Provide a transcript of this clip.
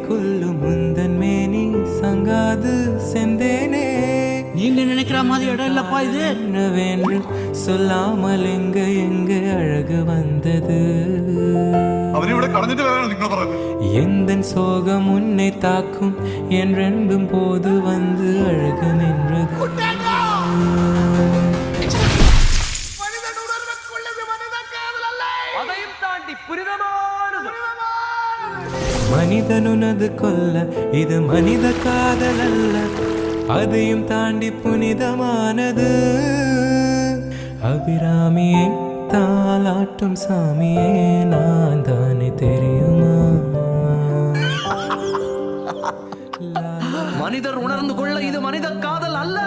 கொல்லும் முந்தன் மேனி சங்காது செந்தேனே. நீங்க நினைக்கிற மாதிரி இடம் இல்லப்பா இது. என்னவென்று சொல்லாமல் எங்க எங்க அழகு வந்தது. எந்தன் சோகம் உன்னை தாக்கும் என்றென்றும் போது வந்து அழகு நின்றது. மனிதனுனது கொல்ல இது மனித காதல் அல்ல, அதையும் தாண்டி புனிதமானது. அபிராமியை தாலாட்டும் சாமியே நான் தானே தெரியுமா? மனிதர் உணர்ந்து கொள்ள இது மனித காதல் அல்ல.